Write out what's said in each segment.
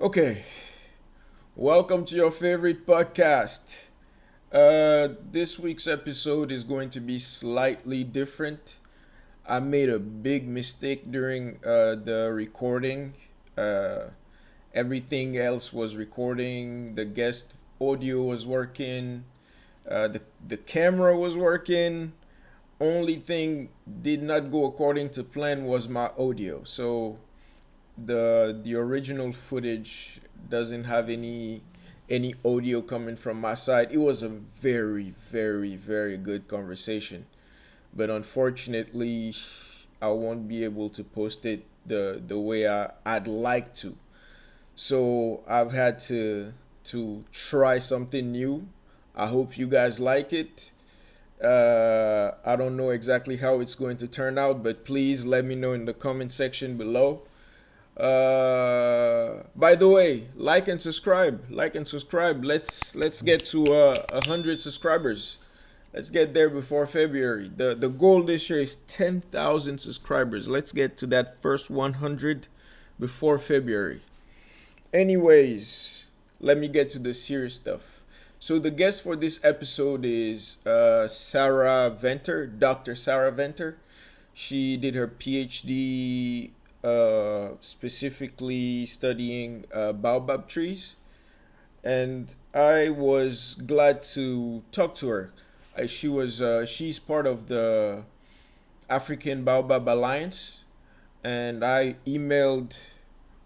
Okay, welcome to your favorite podcast. This week's episode is going to be slightly different. I made a big mistake during the recording. Uh, Everything else was recording. The guest audio was working. The camera was working. Only thing did not go according to plan was my audio. So the original footage doesn't have any audio coming from my side. It was a very good conversation, but unfortunately, I won't be able to post it the way I'd like to. So I've had to try something new. I hope you guys like it. I don't know exactly how it's going to turn out, but please let me know in the comment section below. By the way, like and subscribe. Like and subscribe. Let's get to 100 subscribers. Let's get there before February. The goal this year is 10,000 subscribers. Let's get to that first 100 before February. Anyways, let me get to the serious stuff. So the guest for this episode is Sarah Venter, Dr. Sarah Venter. She did her PhD specifically studying baobab trees, and I was glad to talk to her. She's part of the African Baobab Alliance, and I emailed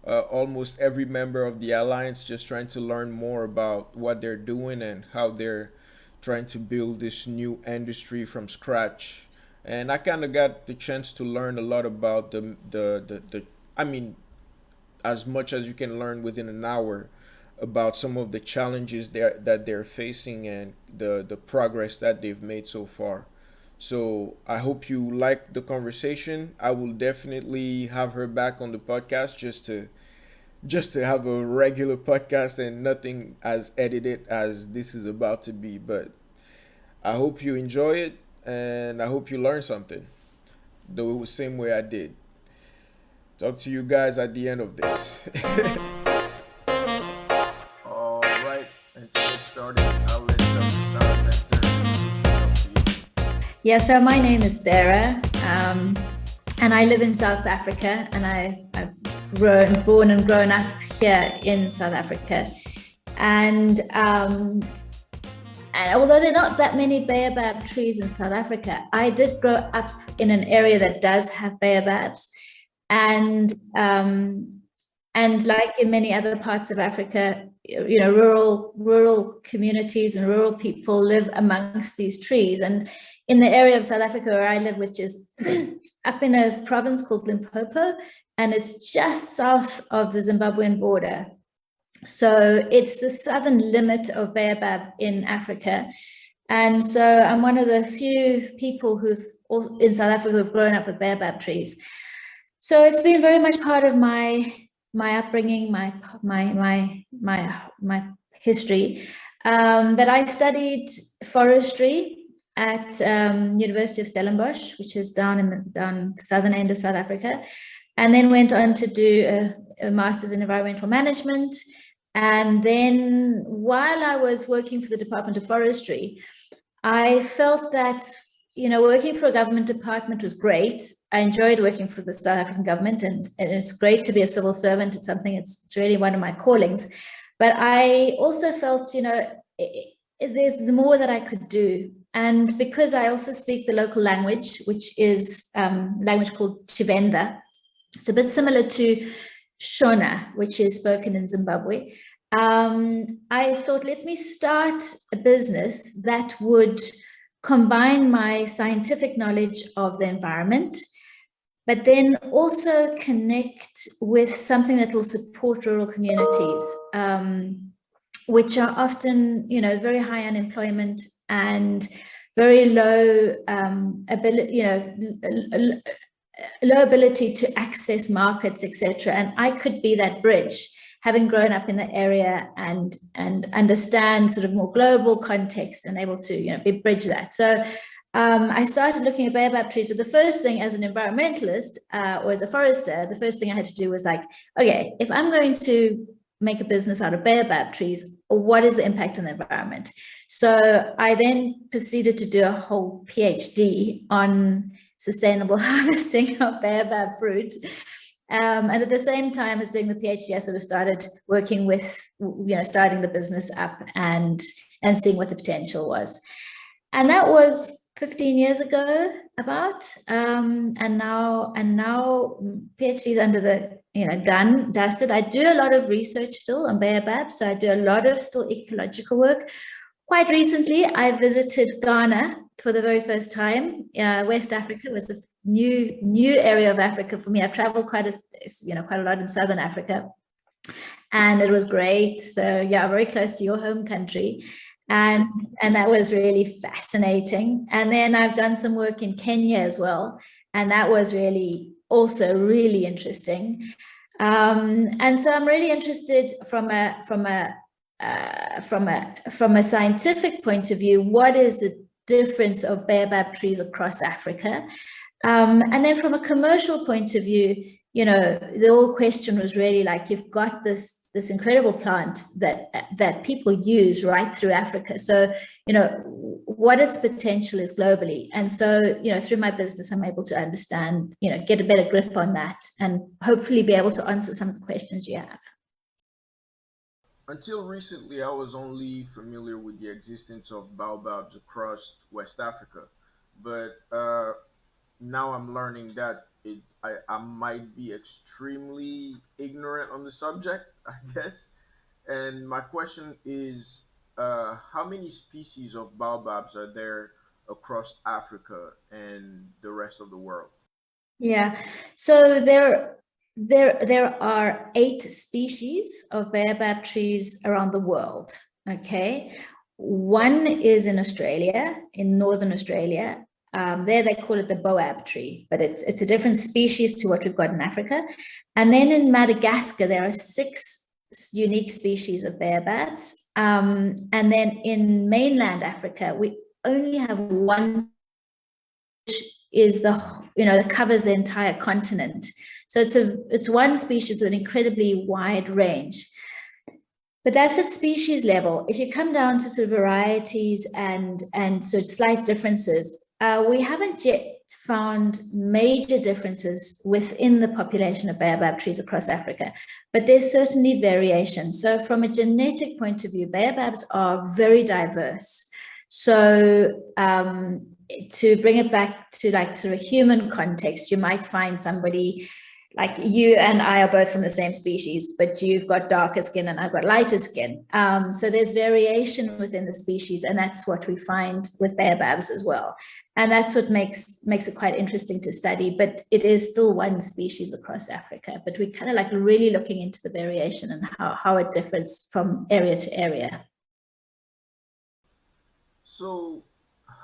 almost every member of the alliance just trying to learn more about what they're doing and how they're trying to build this new industry from scratch. And I kind of got the chance to learn a lot about the I mean, as much as you can learn within an hour about some of the challenges that they're facing and the progress that they've made so far. So I hope you like the conversation. I will definitely have her back on the podcast just to have a regular podcast and nothing as edited as this is about to be. But I hope you enjoy it and I hope you learn something the same way I did. Talk to you guys at the end of this. All right, let's get started. I'll let Dr. Sarah Vector introduce herself to you. Yeah, so my name is Sarah, and I live in South Africa, and I've born and grown up here in South Africa. And although there are not that many baobab trees in South Africa, I did grow up in an area that does have baobabs, and like in many other parts of Africa, rural communities and rural people live amongst these trees. And in the area of South Africa where I live, which is up in a province called Limpopo, and it's just south of the Zimbabwean border. So it's the southern limit of baobab in Africa. And so I'm one of the few people in South Africa who've grown up with baobab trees. So it's been very much part of my upbringing, my history. But I studied forestry at University of Stellenbosch, which is down southern end of South Africa, and then went on to do a master's in environmental management. And then while I was working for the Department of Forestry, I felt that working for a government department was great. I enjoyed working for the South African government, and it's great to be a civil servant. It's something, it's really one of my callings. But I also felt, there's more that I could do. And because I also speak the local language, which is language called Chivenda, it's a bit similar to Shona, which is spoken in Zimbabwe. I thought, let me start a business that would combine my scientific knowledge of the environment, but then also connect with something that will support rural communities, which are often, very high unemployment and very low ability, low ability to access markets, etc. And I could be that bridge, having grown up in the area and understand sort of more global context and able to bridge that. So I started looking at baobab trees, but the first thing as an environmentalist or as a forester, the first thing I had to do was like, okay, if I'm going to make a business out of baobab trees, what is the impact on the environment? So I then proceeded to do a whole PhD on sustainable harvesting of baobab fruit. And at the same time as doing the PhD, I sort of started working with, starting the business up and seeing what the potential was. And that was 15 years ago, about. And now PhD's under the, done, dusted. I do a lot of research still on baobab, so I do a lot of still ecological work. Quite recently, I visited Ghana for the very first time. West Africa was a new area of Africa for me. I've traveled quite a lot in Southern Africa, and it was great. So yeah, very close to your home country, and that was really fascinating. And then I've done some work in Kenya as well, and that was also really interesting. And so I'm really interested from a scientific point of view, what is the difference of baobab trees across Africa? And then from a commercial point of view, the whole question was really like, you've got this incredible plant that people use right through Africa. So, what its potential is globally. And so, through my business, I'm able to understand, get a better grip on that and hopefully be able to answer some of the questions you have. Until recently, I was only familiar with the existence of baobabs across West Africa, but now I'm learning that I might be extremely ignorant on the subject, I guess. And my question is, how many species of baobabs are there across Africa and the rest of the world? Yeah, so there are 8 species of baobab trees around the world. Okay, one is in Australia, in northern Australia. There they call it the baobab tree, but it's a different species to what we've got in Africa. And then in Madagascar, there are 6 unique species of baobabs. And then in mainland Africa, we only have one, which is that covers the entire continent. So it's one species with an incredibly wide range. But that's at species level. If you come down to sort of varieties and sort of slight differences, we haven't yet found major differences within the population of baobab trees across Africa, but there's certainly variation. So from a genetic point of view, baobabs are very diverse. So to bring it back to like sort of human context, you might find somebody like you and I are both from the same species, but you've got darker skin and I've got lighter skin. So there's variation within the species, and that's what we find with baobabs as well. And that's what makes it quite interesting to study, but it is still one species across Africa, but we're kind of like really looking into the variation and how it differs from area to area. So,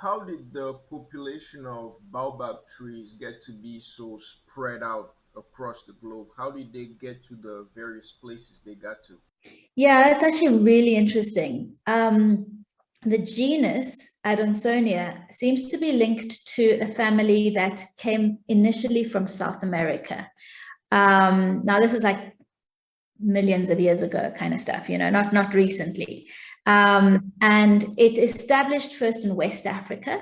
how did the population of baobab trees get to be so spread out across the globe? How did they get to the various places they got to? Yeah, that's actually really interesting. The genus Adansonia seems to be linked to a family that came initially from South America. Now, this is like millions of years ago kind of stuff, not recently. And it established first in West Africa.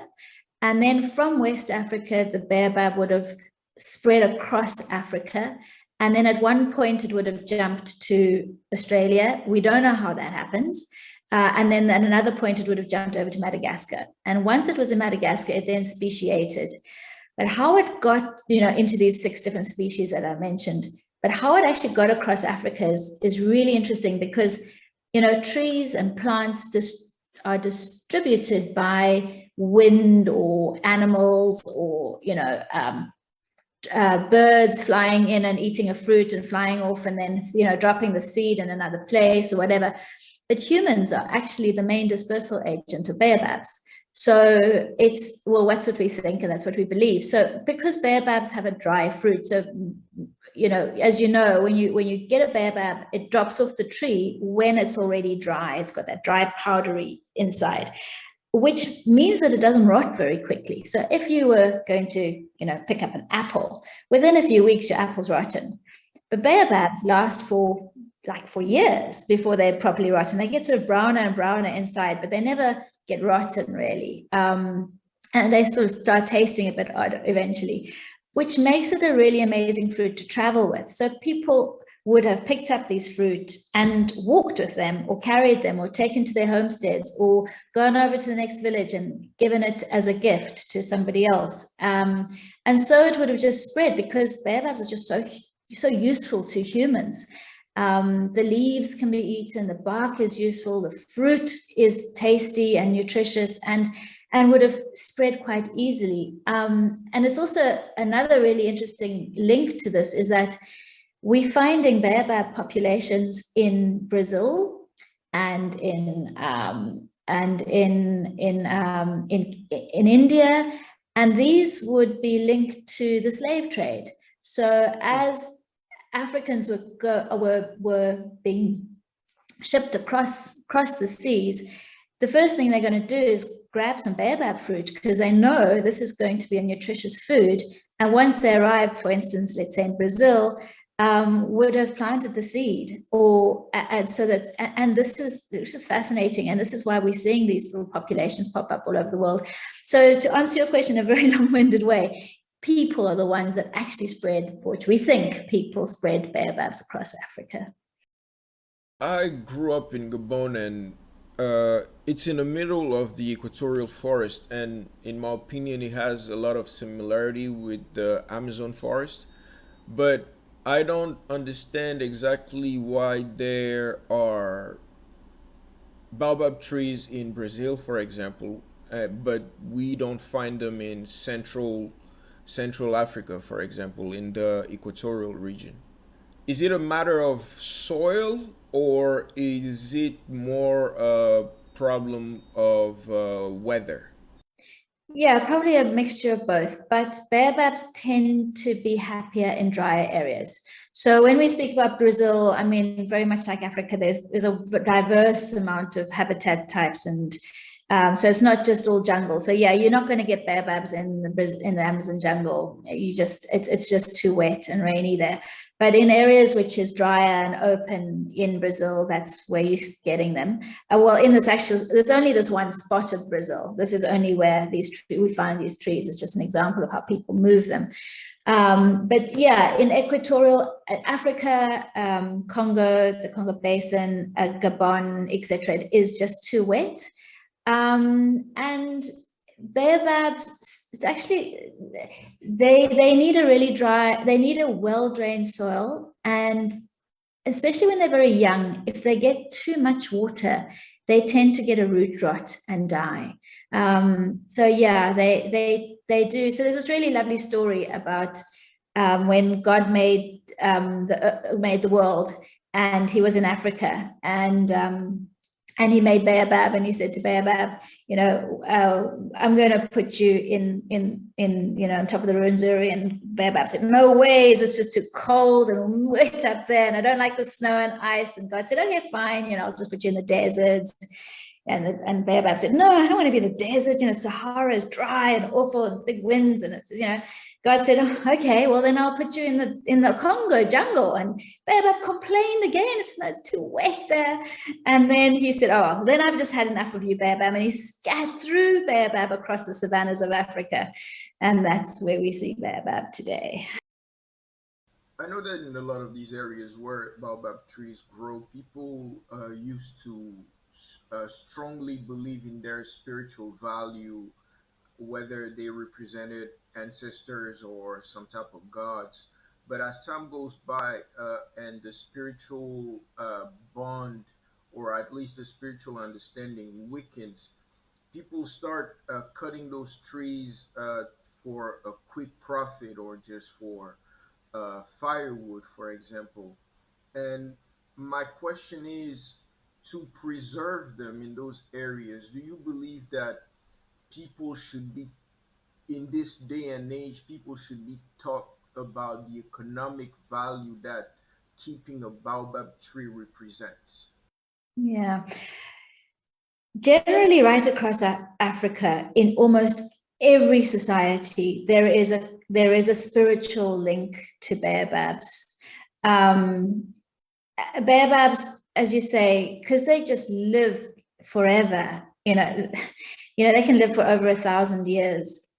And then from West Africa, the baobab would have spread across Africa. And then at one point, it would have jumped to Australia. We don't know how that happens. And then at another point, it would have jumped over to Madagascar. And once it was in Madagascar, it then speciated. But how it got into these 6 different species that I mentioned, but how it actually got across Africa is really interesting because, trees and plants are distributed by wind or animals or, birds flying in and eating a fruit and flying off and then, dropping the seed in another place or whatever. But humans are actually the main dispersal agent of baobabs. So that's what we think and that's what we believe. So because baobabs have a dry fruit, so as you know, when you get a baobab, it drops off the tree when it's already dry. It's got that dry powdery inside, which means that it doesn't rot very quickly. So if you were going to, pick up an apple, within a few weeks, your apple's rotten. But baobabs last for like for years before they're properly rotten. They get sort of browner and browner inside, but they never get rotten really. And they sort of start tasting a bit odd eventually, which makes it a really amazing fruit to travel with. So people would have picked up these fruit and walked with them or carried them or taken to their homesteads or gone over to the next village and given it as a gift to somebody else. And so it would have just spread because baobabs are just so useful to humans. The leaves can be eaten, the bark is useful, the fruit is tasty and nutritious and would have spread quite easily. And it's also another really interesting link to this is that we're finding baobab populations in Brazil and in India, and these would be linked to the slave trade. So as Africans were being shipped across the seas, the first thing they're going to do is grab some baobab fruit because they know this is going to be a nutritious food. And once they arrive, for instance, let's say in Brazil, would have planted the seed, and this is fascinating, and this is why we're seeing these little populations pop up all over the world. So to answer your question in a very long-winded way, people are the ones that actually spread, which we think people spread baobabs across Africa. I grew up in Gabon, and it's in the middle of the equatorial forest, and in my opinion, it has a lot of similarity with the Amazon forest. But I don't understand exactly why there are baobab trees in Brazil, for example, but we don't find them in Central Africa, for example, in the equatorial region. Is it a matter of soil, or is it more a problem of weather? Yeah, probably a mixture of both, but baobabs tend to be happier in drier areas. So when we speak about Brazil, I mean, very much like Africa, there's a diverse amount of habitat types, and so it's not just all jungle. So yeah, you're not going to get baobabs in the Amazon jungle. It's just too wet and rainy there. But in areas which is drier and open in Brazil, that's where you're getting them. Well, there's only this one spot of Brazil. This is only where we find these trees. It's just an example of how people move them. But yeah, in equatorial Africa, Congo, the Congo Basin, Gabon, etc., it is just too wet. And baobabs, it's actually they need a well-drained soil, and especially when they're very young, if they get too much water, they tend to get a root rot and die. So yeah, they do. So there's this really lovely story about when God made the world, and he was in Africa, and he made baobab, and he said to baobab, I'm going to put you in on top of the Rwenzori. And baobab said, no ways, it's just too cold and wet up there, and I don't like the snow and ice. And God said, okay, fine, I'll just put you in the desert. And baobab said, no, I don't want to be in the desert. Sahara is dry and awful and big winds, and it's God said, oh, okay, well then I'll put you in the Congo jungle. And baobab complained again. It's too wet there. And then he said, oh, then I've just had enough of you, baobab. And he threw baobab across the savannas of Africa, and that's where we see baobab today. I know that in a lot of these areas where baobab trees grow, people used to strongly believe in their spiritual value, whether they represented ancestors or some type of gods. But as time goes by, and the spiritual bond, or at least the spiritual understanding, weakens, people start cutting those trees for a quick profit, or just for firewood, for example. And my question is, to preserve them in those areas, do you believe that people should be, in this day and age, people should be taught about the economic value that keeping a baobab tree represents? Yeah. Generally, right across Africa, in almost every society, there is a spiritual link to baobabs. baobabs, as you say, because they just live forever, they can live for over 1,000 years.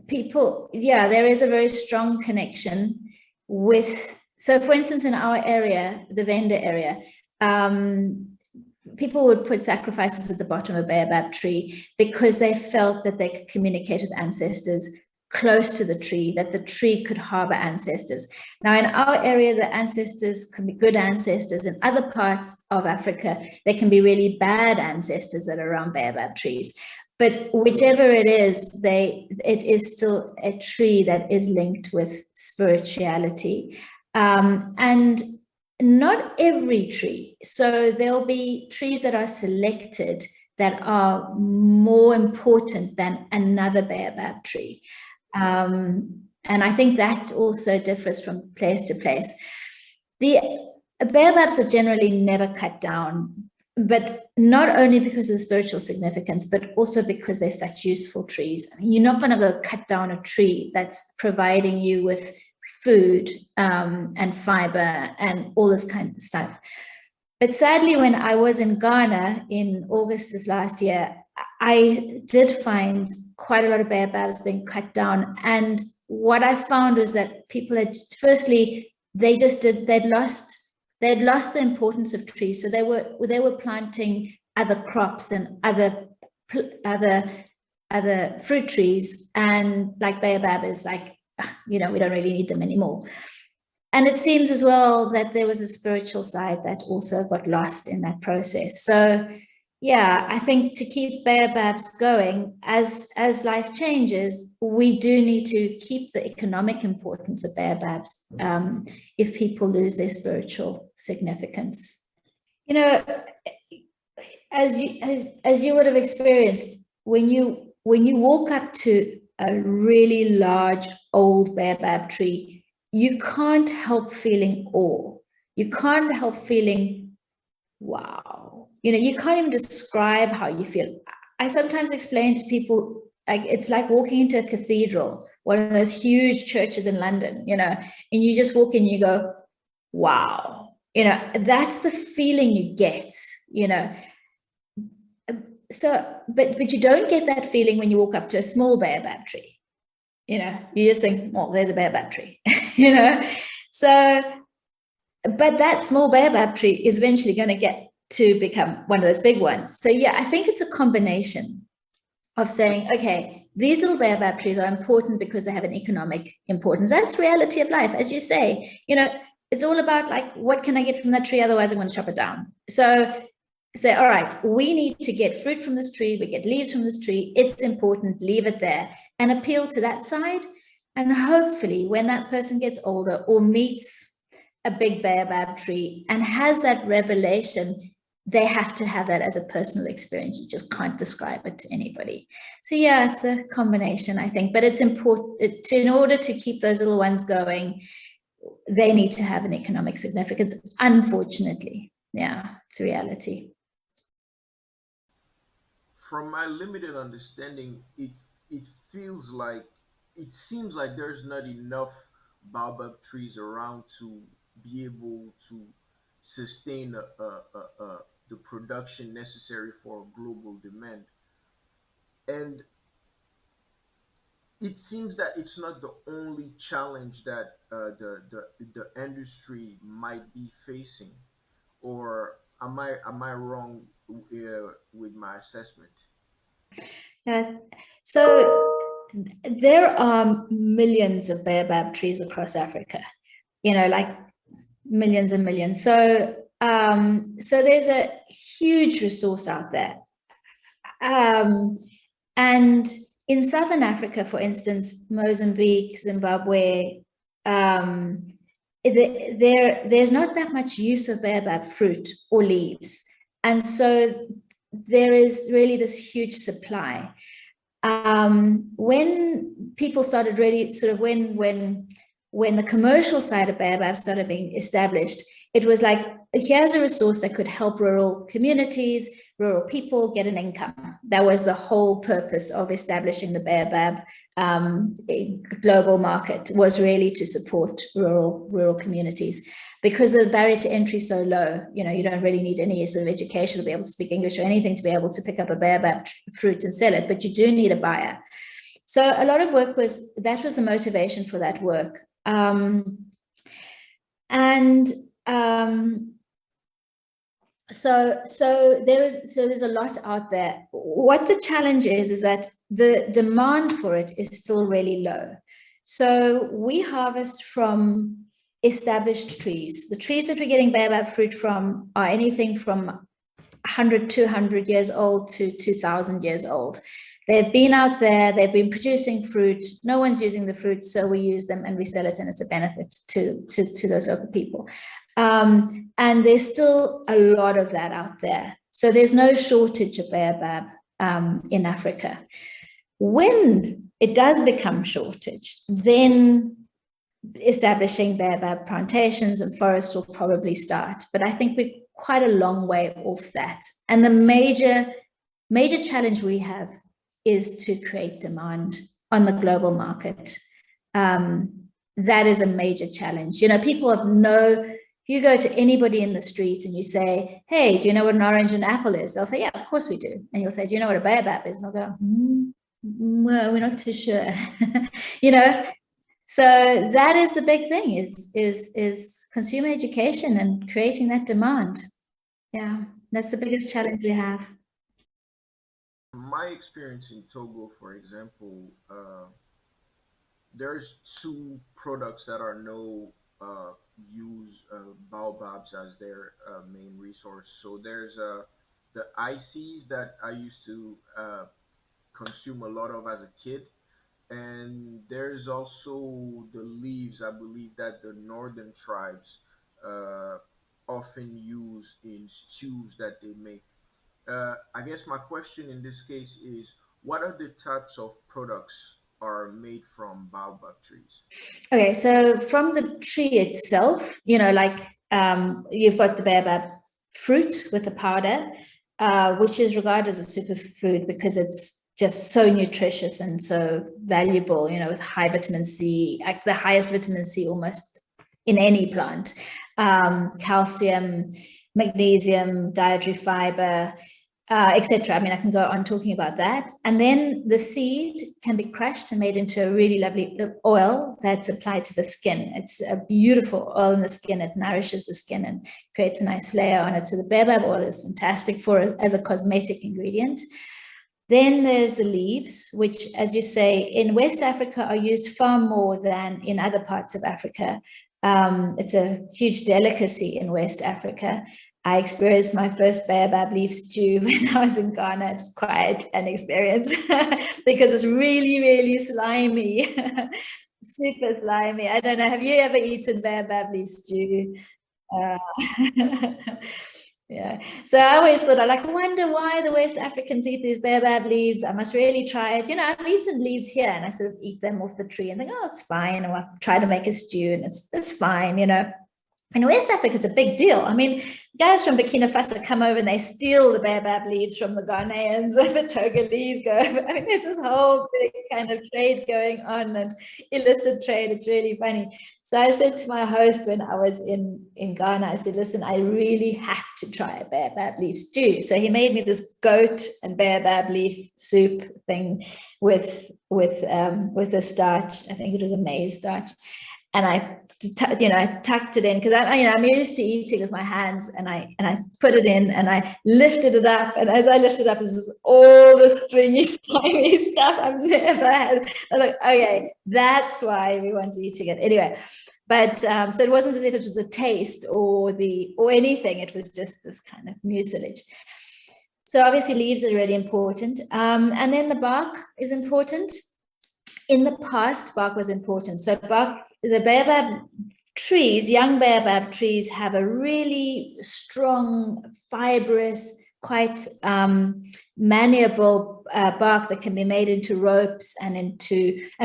People, there is a very strong connection with, so for instance, in our area, the Venda area, people would put sacrifices at the bottom of a baobab tree because they felt that they could communicate with ancestors close to the tree, that the tree could harbor ancestors. Now, in our area, the ancestors can be good ancestors. In other parts of Africa, they can be really bad ancestors that are around baobab trees. But whichever it is, it is still a tree that is linked with spirituality. And not every tree. So there'll be trees that are selected that are more important than another baobab tree. And I think that also differs from place to place. The baobabs are generally never cut down, but not only because of the spiritual significance, but also because they're such useful trees. I mean, you're not going to go cut down a tree that's providing you with food and fiber and all this kind of stuff. But sadly, when I was in Ghana in August this last year, I did find quite a lot of baobabs being cut down. And what I found was that people had, firstly, they'd lost the importance of trees. So they were planting other crops and other fruit trees, and like baobab is like, we don't really need them anymore. And it seems as well that there was a spiritual side that also got lost in that process. So I think to keep baobabs going, as life changes, we do need to keep the economic importance of baobabs if people lose their spiritual significance. As you would have experienced, when you walk up to a really large old baobab tree, you can't help feeling awe. You can't help feeling, wow. You can't even describe how you feel. I sometimes explain to people, like, it's like walking into a cathedral, one of those huge churches in London, and you just walk in, you go, wow. That's the feeling you get, So, but you don't get that feeling when you walk up to a small baobab tree. You just think, well, there's a baobab tree, So, but that small baobab tree is eventually going to get to become one of those big ones. So I think it's a combination of saying, okay, these little baobab trees are important because they have an economic importance. That's reality of life. As you say, it's all about, like, what can I get from that tree? Otherwise I'm going to chop it down. So say, all right, we need to get fruit from this tree. We get leaves from this tree. It's important. Leave it there and appeal to that side. And hopefully when that person gets older or meets a big baobab tree and has that revelation, they have to have that as a personal experience. You just can't describe it to anybody. So it's a combination, I think, but it's important in order to keep those little ones going, they need to have an economic significance. Unfortunately, it's reality. From my limited understanding, it seems like there's not enough baobab trees around to be able to sustain the production necessary for global demand. And it seems that it's not the only challenge that the industry might be facing. Or am I wrong with my assessment? So there are millions of baobab trees across Africa, like millions and millions. So there's a huge resource out there. And in Southern Africa, for instance, Mozambique, Zimbabwe, there's not that much use of baobab fruit or leaves. And so there is really this huge supply. When people started really sort of when the commercial side of baobab started being established, it was like, here's a resource that could help rural communities, rural people get an income. That was the whole purpose of establishing the baobab global market, was really to support rural communities. because the barrier to entry is so low. You know, you don't really need any sort of education to be able to speak English or anything to be able to pick up a baobab fruit and sell it, but you do need a buyer. So a lot of work was the motivation for that work. So there's a lot out there. What the challenge is that the demand for it is still really low. So we harvest from established trees. The trees that we're getting baobab fruit from are anything from 100, 200 years old to 2,000 years old. They've been out there, they've been producing fruit, no one's using the fruit, so we use them and we sell it, and it's a benefit to those local people. And there's still a lot of that out there. So there's no shortage of baobab in Africa. When it does become shortage, then establishing baobab plantations and forests will probably start. But I think we're quite a long way off that. And the major challenge we have is to create demand on the global market. That is a major challenge. You know, people have you go to anybody in the street and you say, hey, do you know what an orange and apple is? They'll say, yeah, of course we do. And you'll say, do you know what a baobab is? And they'll go, well, we're not too sure. You know, so that is the big thing, is consumer education and creating that demand. Yeah, that's the biggest challenge we have. My experience in Togo, for example, there's two products that are no use baobabs as their main resource. So there's the ices that I used to consume a lot of as a kid, and there's also the leaves, I believe, that the northern tribes uh, often use in stews that they make. I guess my question in this case is, what are the types of products are made from baobab trees? Okay, so from the tree itself, you know, like you've got the baobab fruit with the powder, which is regarded as a superfood because it's just so nutritious and so valuable, you know, with high vitamin C, like the highest vitamin C almost in any plant, calcium, magnesium, dietary fiber, etc. I mean, I can go on talking about that. And then the seed can be crushed and made into a really lovely oil that's applied to the skin. It's a beautiful oil in the skin. It nourishes the skin and creates a nice layer on it. So the baobab oil is fantastic as a cosmetic ingredient. Then there's the leaves, which, as you say, in West Africa are used far more than in other parts of Africa. It's a huge delicacy in West Africa. I experienced my first baobab leaf stew when I was in Ghana. It's quite an experience because it's really, really slimy, super slimy. I don't know. Have you ever eaten baobab leaf stew? Uh, yeah. So I always thought, I wonder why the West Africans eat these baobab leaves. I must really try it. You know, I've eaten leaves here and I sort of eat them off the tree and think, oh, it's fine. And I'll try to make a stew and it's fine, you know. In West Africa, it's a big deal. I mean, guys from Burkina Faso come over and they steal the baobab leaves from the Ghanaians and the Togolese go over. I mean, there's this whole big kind of trade going on and illicit trade. It's really funny. So I said to my host when I was in Ghana, I said, listen, I really have to try a baobab leaf stew. So he made me this goat and baobab leaf soup thing with a starch. I think it was a maize starch. And I tucked it in because I'm used to eating with my hands, and I put it in and I lifted it up, and as I lifted it up, this is all the stringy, slimy stuff I've never had. I was like, okay, that's why everyone's eating it anyway. But so it wasn't as if it was the taste or anything. It was just this kind of mucilage. So obviously leaves are really important, and then the bark is important. In the past, bark was important. So the baobab trees, young baobab trees, have a really strong, fibrous, quite malleable bark that can be made into ropes and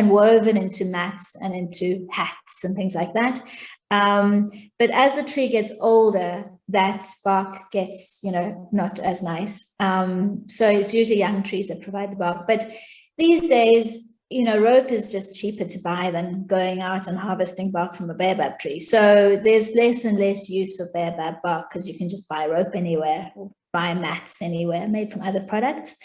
woven into mats and into hats and things like that. But as the tree gets older, that bark gets, not as nice. So it's usually young trees that provide the bark. But these days, rope is just cheaper to buy than going out and harvesting bark from a baobab tree. So there's less and less use of baobab bark because you can just buy rope anywhere or buy mats anywhere made from other products.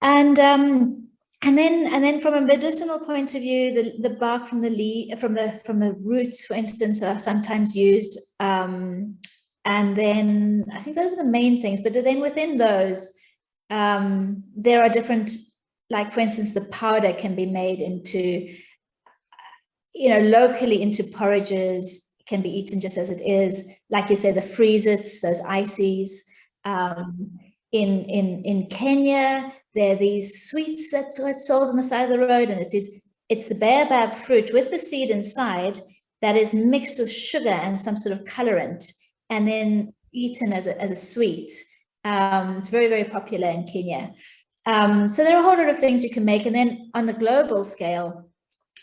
And then from a medicinal point of view, the bark from the roots, for instance, are sometimes used. And then I think those are the main things. But then within those, there are different, like for instance, the powder can be made into, locally into porridges, can be eaten just as it is. Like you say, the freeze-its, those ices. In Kenya, there are these sweets that's sold on the side of the road, and it's the baobab fruit with the seed inside that is mixed with sugar and some sort of colorant, and then eaten as a sweet. It's very, very popular in Kenya. So there are a whole lot of things you can make. And then on the global scale,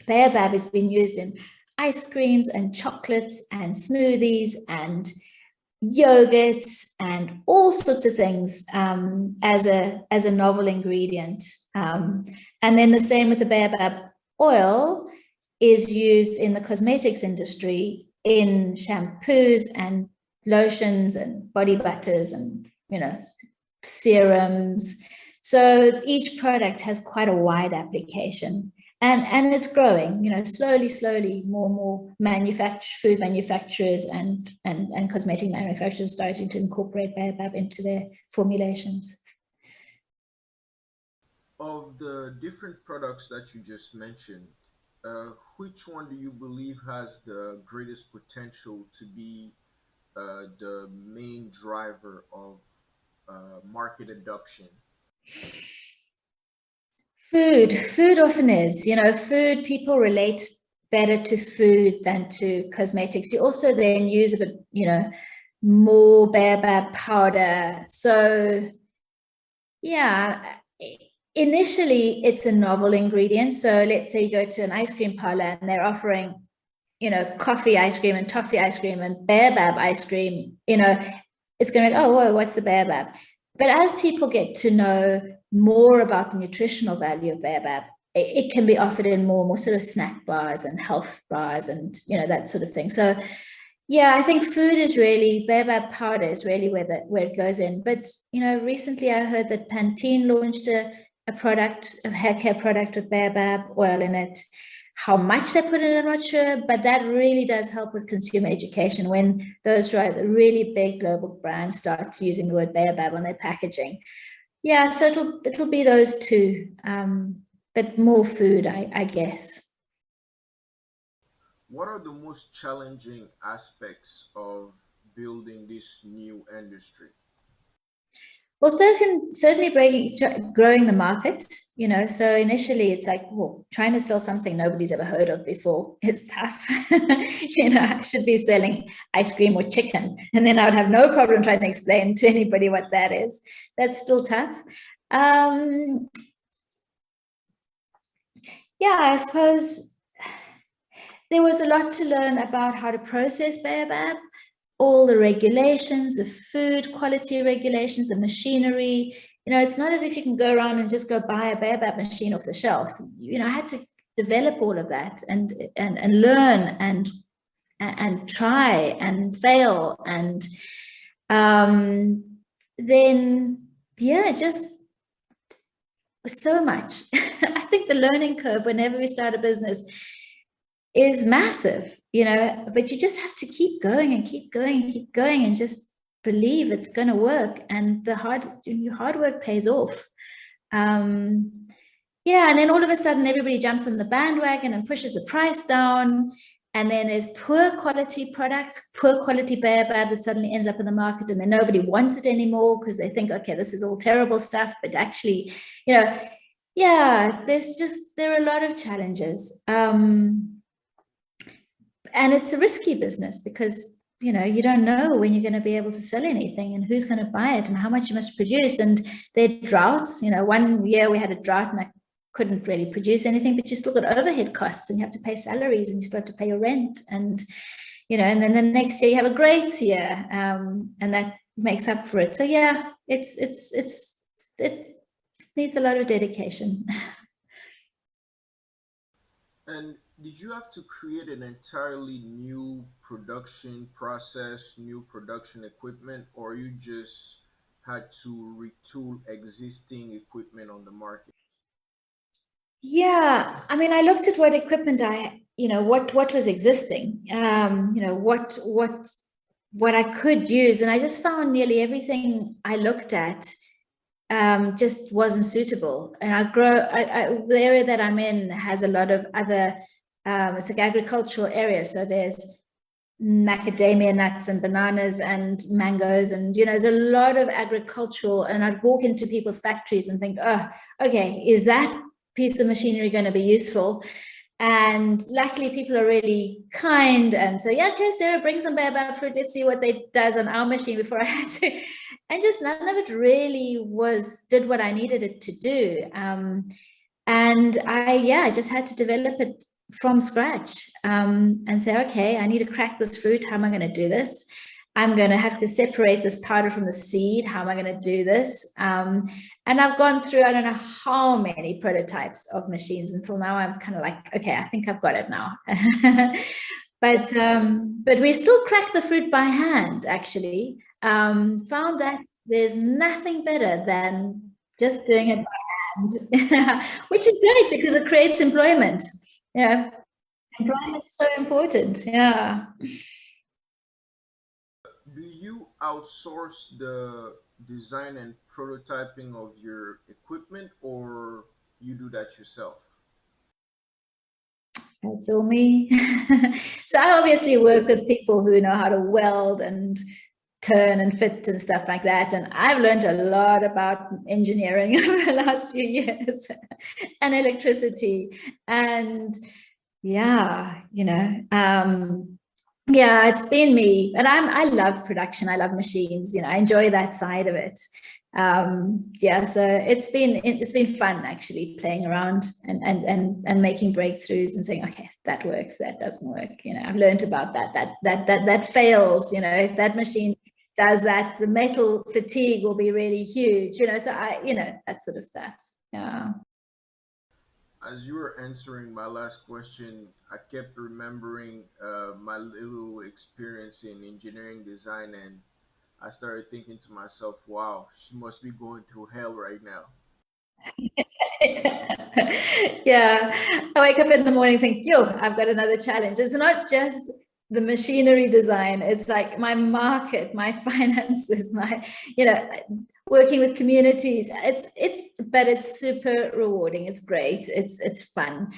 baobab has been used in ice creams and chocolates and smoothies and yogurts and all sorts of things as a novel ingredient. And then the same with the baobab oil is used in the cosmetics industry in shampoos and lotions and body butters and serums. So each product has quite a wide application, and it's growing. Slowly, more and more food manufacturers and cosmetic manufacturers starting to incorporate baobab into their formulations. Of the different products that you just mentioned, which one do you believe has the greatest potential to be the main driver of market adoption? Food often is. Food, people relate better to food than to cosmetics. You also then use a bit, more baobab powder. So yeah, initially it's a novel ingredient. So let's say you go to an ice cream parlor and they're offering, coffee ice cream and toffee ice cream and baobab ice cream, it's going to be, oh, whoa, what's the baobab? But as people get to know more about the nutritional value of baobab, it can be offered in more sort of snack bars and health bars and, that sort of thing. So yeah, I think food is really, baobab powder is really where it goes in. But, recently I heard that Pantene launched a hair care product with baobab oil in it. How much they put in it, I'm not sure, but that really does help with consumer education when those really big global brands start using the word baobab on their packaging. Yeah, so it'll be those two, but more food, I guess. What are the most challenging aspects of building this new industry? Well, certainly growing the market, so initially it's like, well, trying to sell something nobody's ever heard of before is tough. I should be selling ice cream or chicken, and then I would have no problem trying to explain to anybody what that is. That's still tough. Yeah, I suppose there was a lot to learn about how to process baobab, all the regulations, the food quality regulations, the machinery. It's not as if you can go around and just go buy a baobab machine off the shelf. I had to develop all of that and learn and try and fail. And then, yeah, just so much. I think the learning curve whenever we start a business is massive, but you just have to keep going and keep going and keep going and just believe it's going to work. And the hard work pays off. Yeah, and then all of a sudden everybody jumps on the bandwagon and pushes the price down. And then there's poor quality products, poor quality baobab that suddenly ends up in the market, and then nobody wants it anymore because they think, okay, this is all terrible stuff. But actually, yeah, there are a lot of challenges. And it's a risky business because, you don't know when you're going to be able to sell anything and who's going to buy it and how much you must produce. And there are droughts. One year we had a drought and I couldn't really produce anything, but you still got overhead costs and you have to pay salaries and you still have to pay your rent. And, and then the next year you have a great year, and that makes up for it. So yeah, it needs a lot of dedication. And did you have to create an entirely new production process, new production equipment, or you just had to retool existing equipment on the market? Yeah, I mean, I looked at what equipment what was existing, what I could use, and I just found nearly everything I looked at just wasn't suitable. And the area that I'm in has a lot of other, it's like agricultural area. So there's macadamia nuts and bananas and mangoes. And, there's a lot of agricultural, and I'd walk into people's factories and think, oh, okay, is that piece of machinery going to be useful? And luckily, people are really kind and say, yeah, okay, Sarah, bring some baobab fruit. Let's see what they does on our machine before I had to. And just none of it really did what I needed it to do. And I just had to develop it from scratch and say, okay, I need to crack this fruit. How am I going to do this? I'm going to have to separate this powder from the seed. How am I going to do this? And I've gone through, I don't know how many prototypes of machines until now. I'm kind of like, okay, I think I've got it now. But we still crack the fruit by hand, actually. Found that there's nothing better than just doing it by hand, which is great because it creates employment. Yeah, employment's so important. Yeah. Do you outsource the design and prototyping of your equipment, or you do that yourself? That's all me. So I obviously work with people who know how to weld and turn and fit and stuff like that. And I've learned a lot about engineering over the last few years and electricity. And yeah, yeah, it's been me. And I love production. I love machines. I enjoy that side of it. Yeah, so it's been fun actually playing around and making breakthroughs and saying, okay, that works, that doesn't work. I've learned about that fails. If that machine does that, the metal fatigue will be really huge. So that sort of stuff. Yeah. As you were answering my last question, I kept remembering my little experience in engineering design, and I started thinking to myself, wow, she must be going through hell right now. Yeah, I wake up in the morning, think, yo, I've got another challenge. It's not just the machinery design, it's like my market, my finances, my working with communities. But it's super rewarding. It's great. It's fun.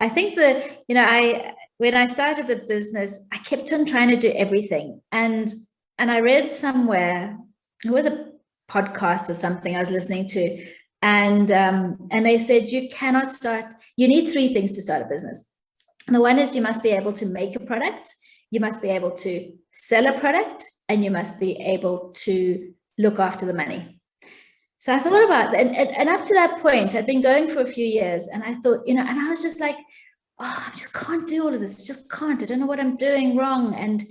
I think that I when I started the business, I kept on trying to do everything. And I read somewhere, it was a podcast or something I was listening to, and they said you need three things to start a business. And the one is you must be able to make a product, you must be able to sell a product, and you must be able to look after the money. So I thought about that, and up to that point, I'd been going for a few years, and I thought, and I was just like, oh, I just can't do all of this. I just can't. I don't know what I'm doing wrong. And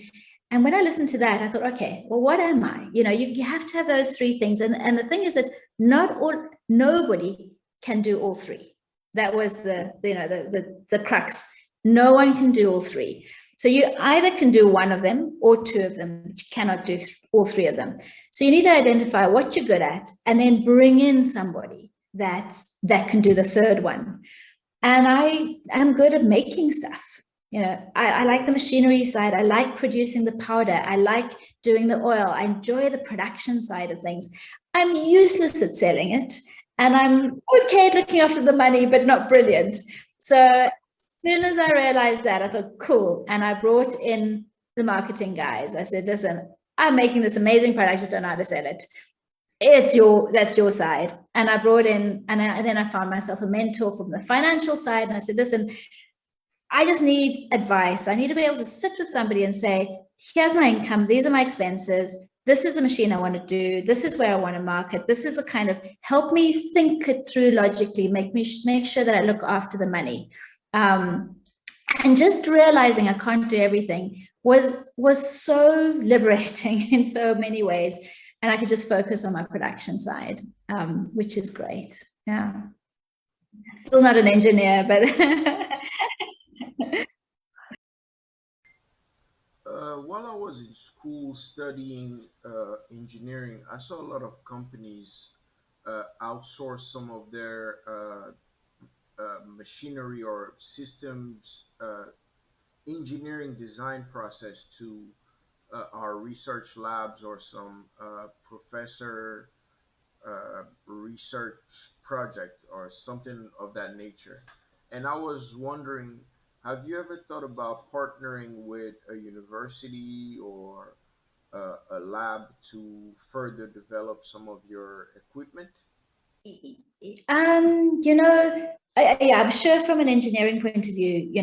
when I listened to that, I thought, okay, well, what am I? You have to have those three things. And the thing is that nobody can do all three. That was the crux. No one can do all three. So you either can do one of them or two of them, but you cannot do all three of them. So you need to identify what you're good at and then bring in somebody that can do the third one. And I am good at making stuff. I like the machinery side. I like producing the powder. I like doing the oil. I enjoy the production side of things. I'm useless at selling it. And I'm okay at looking after the money, but not brilliant. So as soon as I realized that, I thought, cool. And I brought in the marketing guys. I said, listen, I'm making this amazing product. I just don't know how to sell it. That's your side. And I brought in, and then I found myself a mentor from the financial side. And I said, listen, I just need advice. I need to be able to sit with somebody and say, here's my income. These are my expenses. This is the machine I want to do. This is where I want to market. This is the kind of, help me think it through logically, make sure that I look after the money. And just realizing I can't do everything was so liberating in so many ways. And I could just focus on my production side, which is great. Yeah. Still not an engineer, but While I was in school studying engineering, I saw a lot of companies outsource some of their machinery or systems engineering design process to our research labs or some professor research project or something of that nature. And I was wondering, have you ever thought about partnering with a university or a lab to further develop some of your equipment? You know, yeah, I'm sure from an engineering point of view,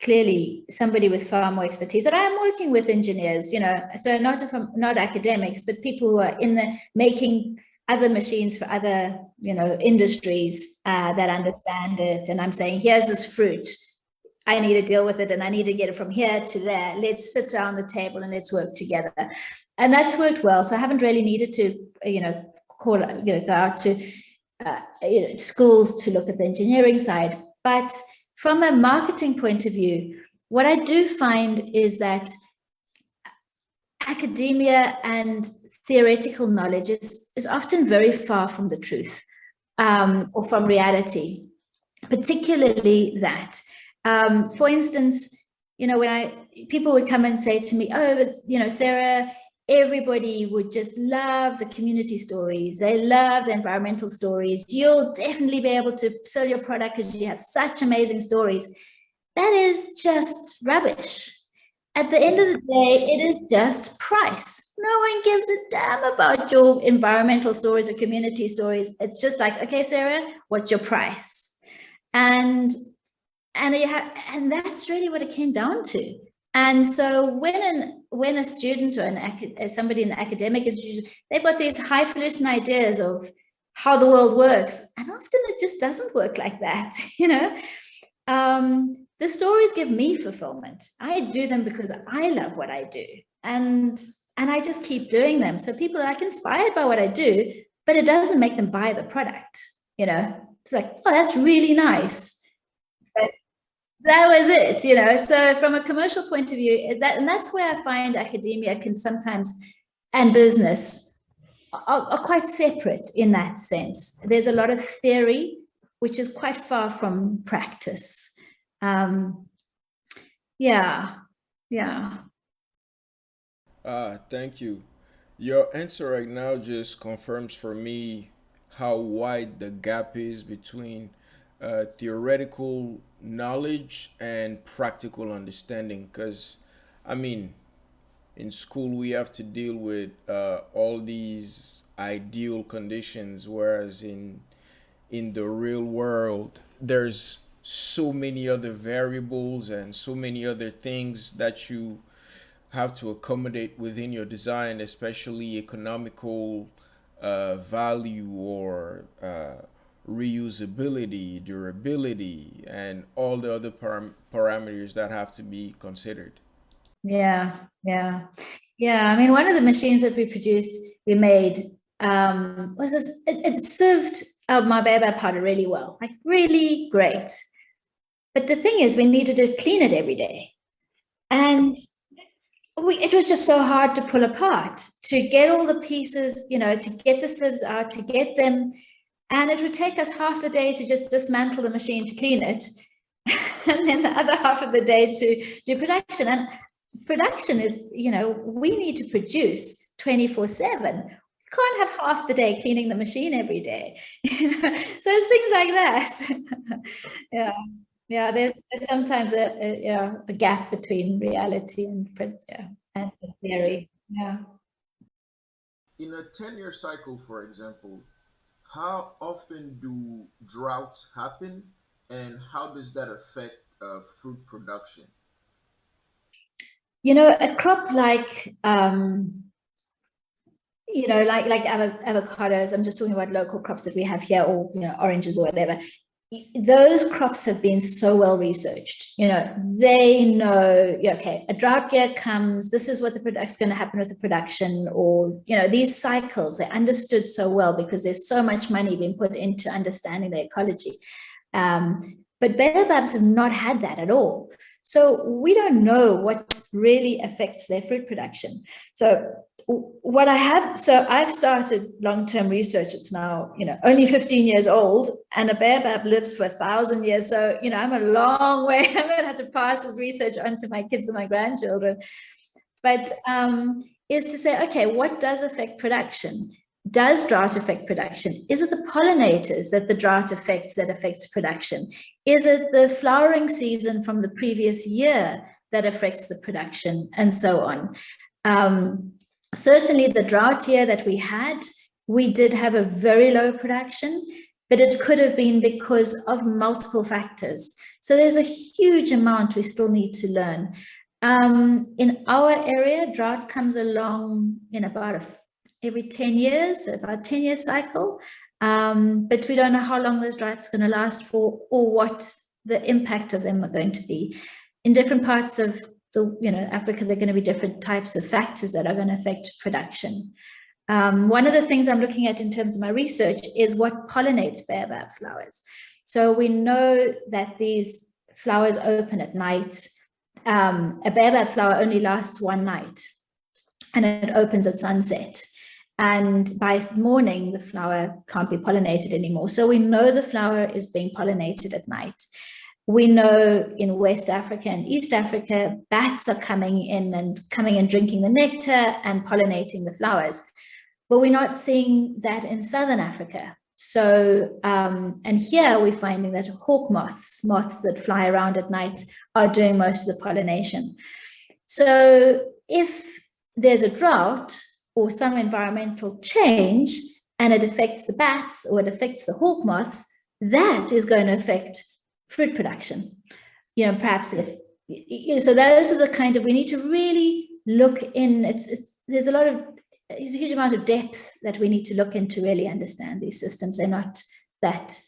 clearly somebody with far more expertise. But I am working with engineers, so not academics, but people who are in the making other machines for other, industries that understand it. And I'm saying, here's this fruit. I need to deal with it, and I need to get it from here to there. Let's sit down the table and let's work together. And that's worked well. So I haven't really needed to, go out to schools to look at the engineering side. But from a marketing point of view, what I do find is that academia and theoretical knowledge is often very far from the truth, or from reality, particularly that. For instance, when people would come and say to me, oh, but, Sarah, everybody would just love the community stories. They love the environmental stories. You'll definitely be able to sell your product because you have such amazing stories. That is just rubbish. At the end of the day, it is just price. No one gives a damn about your environmental stories or community stories. It's just like, okay, Sarah, what's your price? And that's really what it came down to. And so when a student or somebody in an academic institution, they've got these highfalutin ideas of how the world works, and often it just doesn't work like that. The stories give me fulfillment. I do them because I love what I do, and I just keep doing them. So people are like inspired by what I do, but it doesn't make them buy the product. It's like, oh, that's really nice. But that was it. So from a commercial point of view, that's where I find academia can sometimes, and business are quite separate in that sense. There's a lot of theory, which is quite far from practice. Yeah. Thank you. Your answer right now just confirms for me how wide the gap is between theoretical knowledge and practical understanding. Because, I mean, in school we have to deal with all these ideal conditions, whereas in the real world there's so many other variables and so many other things that you have to accommodate within your design, especially economical value or reusability, durability, and all the other parameters that have to be considered. Yeah. I mean, one of the machines that we made was this. It served my baobab powder really well, like really great. But the thing is, we needed to clean it every day, and it was just so hard to pull apart, to get all the pieces, to get the sieves out, to get them. And it would take us half the day to just dismantle the machine to clean it. And then the other half of the day to do production. And production is, we need to produce 24/7. You can't have half the day cleaning the machine every day. So it's things like that. Yeah, there's sometimes a gap between reality and theory. Yeah. In a 10-year cycle, for example, how often do droughts happen and how does that affect fruit production? A crop like like avocados. I'm just talking about local crops that we have here, or oranges or whatever. Those crops have been so well researched. They know, okay, a drought year comes, this is what the product's going to happen with the production, or these cycles, they're understood so well because there's so much money being put into understanding the ecology. But baobabs have not had that at all. So we don't know what really affects their fruit production. So I've started long-term research. It's now, only 15 years old, and a baobab lives for 1,000 years. So, I'm a long way. I'm going to have to pass this research on to my kids and my grandchildren. But is to say, okay, what does affect production? Does drought affect production? Is it the pollinators that the drought affects that affects production? Is it the flowering season from the previous year that affects the production, and so on? Certainly the drought year that we did have a very low production, but it could have been because of multiple factors. So there's a huge amount we still need to learn. In our area, drought comes along in about every 10 years, so about 10-year cycle. But we don't know how long those droughts are going to last for, or what the impact of them are going to be. In different parts of Africa, there are going to be different types of factors that are going to affect production. One of the things I'm looking at in terms of my research is what pollinates baobab flowers. So we know that these flowers open at night. A baobab flower only lasts one night, and it opens at sunset. And by morning, the flower can't be pollinated anymore. So we know the flower is being pollinated at night. We know in West Africa and East Africa, bats are coming in and drinking the nectar and pollinating the flowers. But we're not seeing that in Southern Africa. So, and here we're finding that hawk moths that fly around at night, are doing most of the pollination. So if there's a drought or some environmental change and it affects the bats or it affects the hawk moths, that is going to affect fruit production. Perhaps so those are the kind of, we need to really look in. There's a huge amount of depth that we need to look in to really understand these systems. They're not that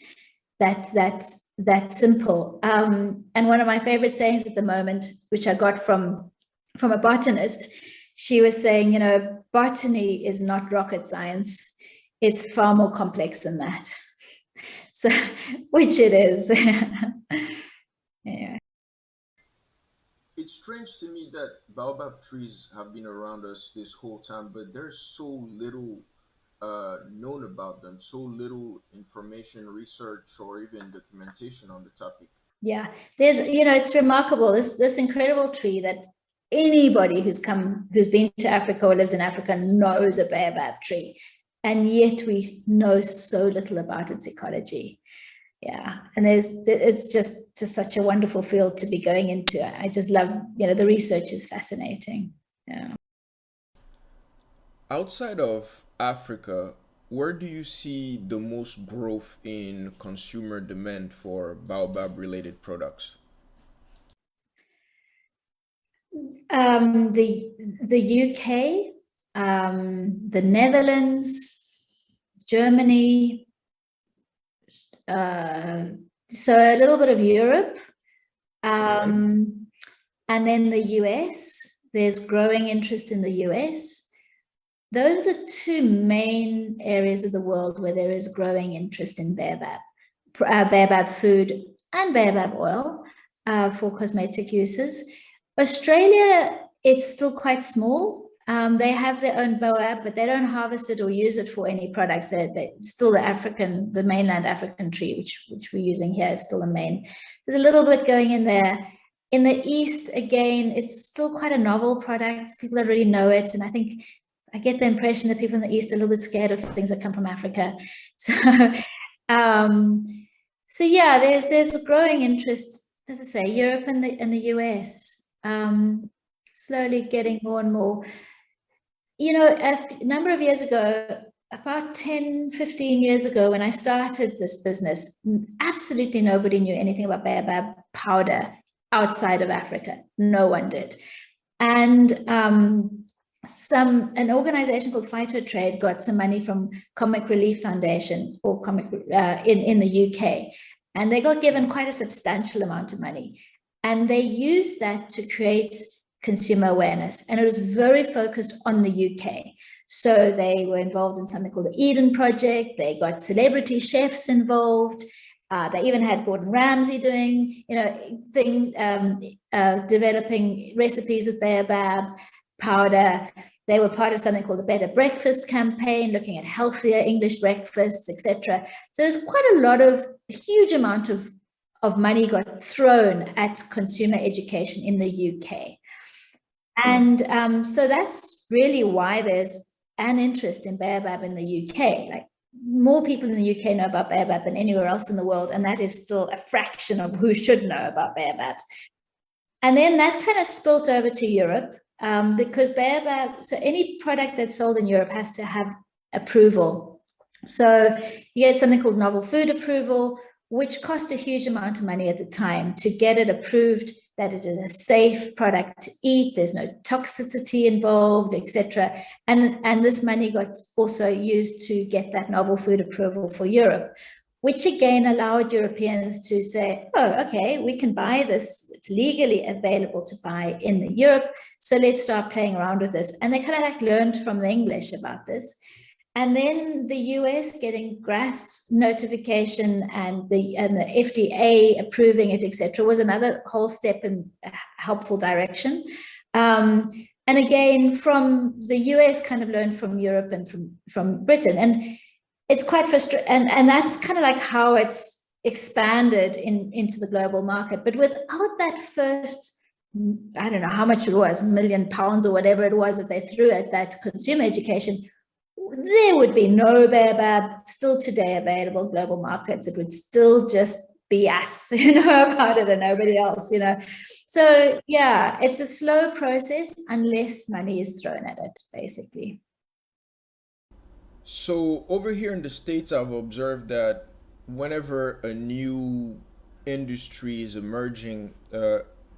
simple. And one of my favorite sayings at the moment, which I got from a botanist, she was saying, botany is not rocket science. It's far more complex than that. So, which it is. Anyway. It's strange to me that baobab trees have been around us this whole time, but there's so little known about them, so little information, research, or even documentation on the topic. Yeah, it's remarkable. This incredible tree that anybody who's been to Africa or lives in Africa knows a baobab tree, and yet we know so little about its ecology. Yeah, and it's just such a wonderful field to be going into. I just love, the research is fascinating. Yeah. Outside of Africa, where do you see the most growth in consumer demand for baobab related products? The UK, the Netherlands, Germany, so a little bit of Europe, and then the US. There's growing interest in the US. Those are the two main areas of the world where there is growing interest in baobab food and baobab oil for cosmetic uses. Australia, it's still quite small. They have their own baobab, but they don't harvest it or use it for any products. They're still the mainland African tree, which we're using here is still the main. There's a little bit going in there. In the East, again, it's still quite a novel product. People don't really know it. And I get the impression that people in the East are a little bit scared of things that come from Africa. So, so yeah, there's a growing interest, as I say, Europe and the US, slowly getting more and more. A number of years ago, about 10, 15 years ago, when I started this business, absolutely nobody knew anything about baobab powder outside of Africa. No one did. And an organization called Phytotrade got some money from Comic Relief Foundation or in the UK. And they got given quite a substantial amount of money. And they used that to create consumer awareness. And it was very focused on the UK. So they were involved in something called the Eden Project. They got celebrity chefs involved. They even had Gordon Ramsay doing, things, developing recipes with baobab powder. They were part of something called the Better Breakfast campaign, looking at healthier English breakfasts, etc. So there's quite a huge amount of money got thrown at consumer education in the UK. And so that's really why there's an interest in baobab in the UK. Like, more people in the UK know about baobab than anywhere else in the world, and that is still a fraction of who should know about baobabs. And then that kind of spilt over to Europe, because baobab, so any product that's sold in Europe has to have approval. So you get something called novel food approval, which cost a huge amount of money at the time to get it approved that it is a safe product to eat, there's no toxicity involved, etc. And this money got also used to get that novel food approval for Europe, which again allowed Europeans to say, oh, okay, we can buy this, it's legally available to buy in Europe, so let's start playing around with this. And they kind of like learned from the English about this. And then the US getting GRAS notification and the FDA approving it, etc., was another whole step in a helpful direction. And again, from the US kind of learned from Europe and from Britain. And it's quite frustrating. And that's kind of like how it's expanded into the global market. But without that first, I don't know how much it was, £1 million or whatever it was that they threw at that consumer education, there would be no baobab still today available global markets. It would still just be us, about it and nobody else, So yeah, it's a slow process unless money is thrown at it, basically. So over here in the States, I've observed that whenever a new industry is emerging,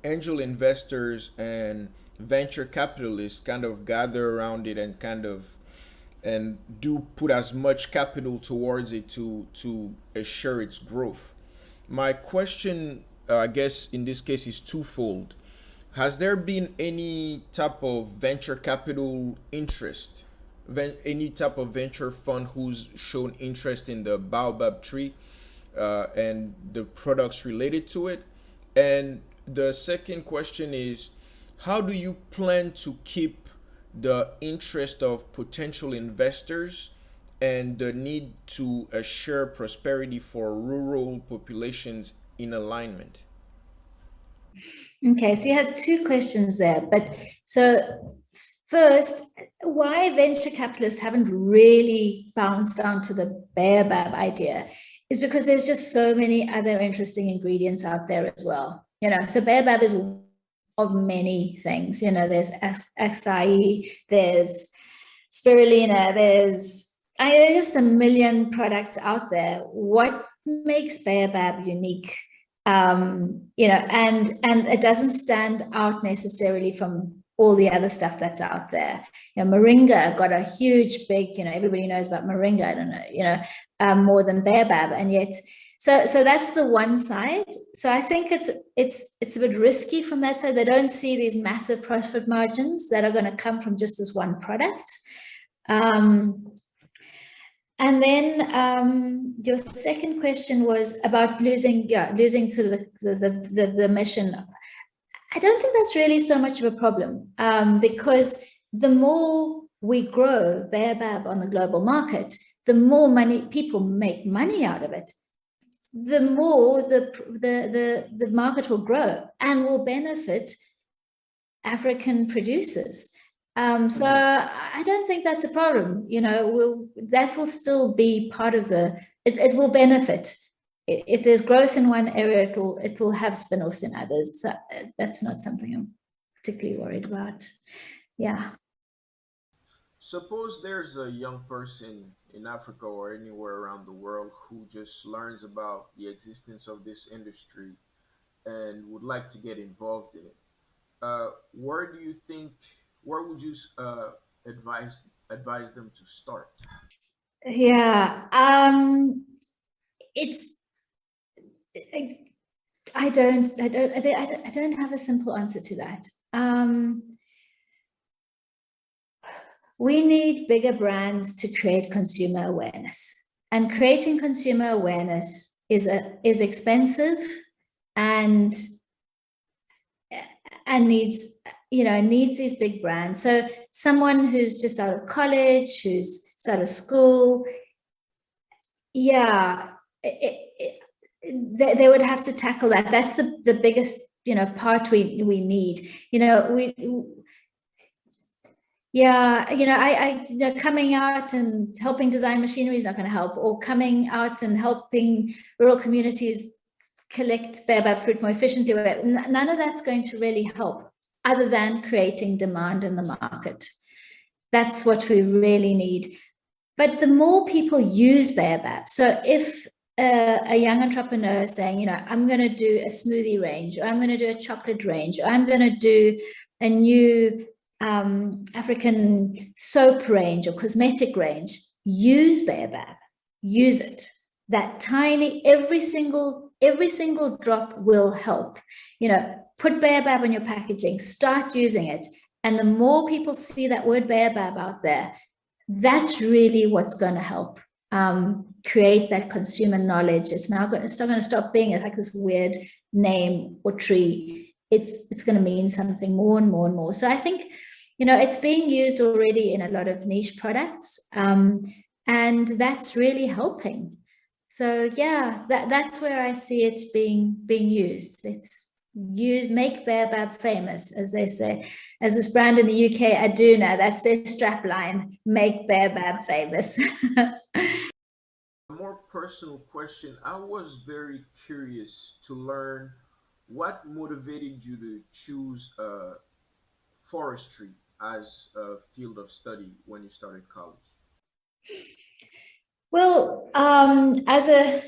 angel investors and venture capitalists kind of gather around it and do put as much capital towards it to assure its growth. My question, I guess, in this case is twofold. Has there been any type of venture capital interest, any type of venture fund who's shown interest in the baobab tree and the products related to it? And the second question is, how do you plan to keep the interest of potential investors and the need to assure prosperity for rural populations in alignment? Okay, so you had two questions there. But so first, why venture capitalists haven't really bounced onto the baobab idea is because there's just so many other interesting ingredients out there as well. So baobab is of many things. There's acai, there's spirulina, there's just a million products out there. What makes baobab unique? And it doesn't stand out necessarily from all the other stuff that's out there. Moringa got a huge, big, everybody knows about moringa, I don't know, more than baobab, and yet. So that's the one side. So I think it's a bit risky from that side. They don't see these massive profit margins that are going to come from just this one product. And then your second question was about losing sort of the mission. I don't think that's really so much of a problem, because the more we grow baobab on the global market, the more money people make money out of it, the more the market will grow and will benefit African producers. So I don't think that's a problem. That will still be part of it will benefit. If there's growth in one area, it will have spin-offs in others. So that's not something I'm particularly worried about. Yeah. Suppose there's a young person in Africa or anywhere around the world who just learns about the existence of this industry and would like to get involved in it. Where do you think, where would you advise them to start? Yeah. It's I don't have a simple answer to that. We need bigger brands to create consumer awareness, and creating consumer awareness is expensive and needs needs these big brands. So someone who's just out of college, who's just out of school, yeah, they would have to tackle that. That's the biggest part we need. Coming out and helping design machinery is not going to help, or coming out and helping rural communities collect baobab fruit more efficiently. None of that's going to really help, other than creating demand in the market. That's what we really need. But the more people use baobab, so if a young entrepreneur is saying, I'm going to do a smoothie range, or I'm going to do a chocolate range, or I'm going to do a new African soap range or cosmetic range, use baobab, use it. That tiny, every single drop will help. Put baobab on your packaging, start using it. And the more people see that word baobab out there, that's really what's going to help create that consumer knowledge. It's not going to stop being like this weird name or tree. It's going to mean something more and more and more. So I think, it's being used already in a lot of niche products, and that's really helping. So yeah, that's where I see it being used. Make baobab famous, as they say. As this brand in the UK, Aduna, that's their strap line: make baobab famous. A more personal question. I was very curious to learn what motivated you to choose forestry as a field of study when you started college. Well, as a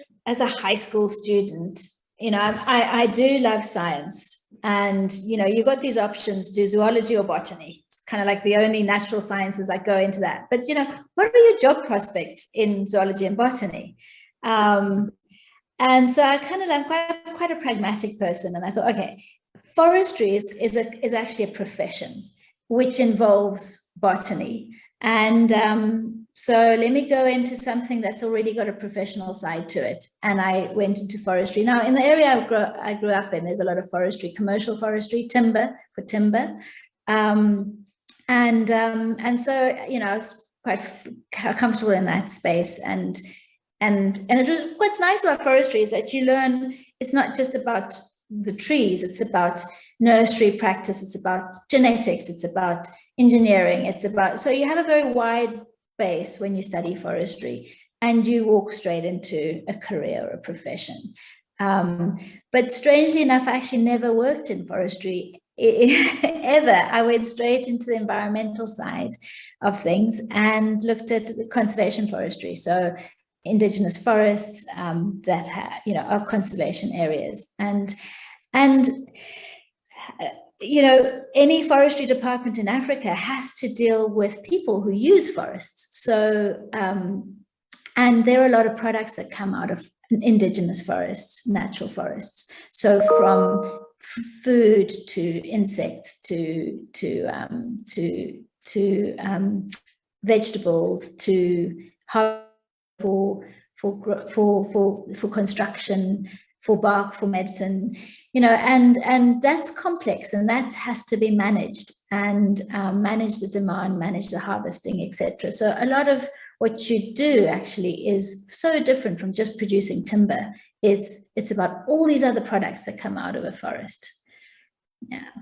high school student, I do love science, and you got these options: do zoology or botany. It's kind of like the only natural sciences that go into that. But what are your job prospects in zoology and botany? And so I'm quite a pragmatic person, and I thought, okay, forestry is actually a profession which involves botany, and so let me go into something that's already got a professional side to it. And I went into forestry. Now, in the area I grew up in, there's a lot of forestry, commercial forestry, timber. And so, I was quite comfortable in that space. And it was, what's nice about forestry is that you learn, it's not just about the trees, it's about nursery practice, it's about genetics, it's about engineering, so you have a very wide base when you study forestry, and you walk straight into a career or a profession. But strangely enough, I actually never worked in forestry ever. I went straight into the environmental side of things and looked at conservation forestry. So indigenous forests that are conservation areas, and any forestry department in Africa has to deal with people who use forests. So, and there are a lot of products that come out of indigenous forests, natural forests. So from food to insects to vegetables to for construction, for bark, for medicine, and that's complex, and that has to be managed, and manage the demand, manage the harvesting, etc. So a lot of what you do actually is so different from just producing timber. It's about all these other products that come out of a forest. Yeah.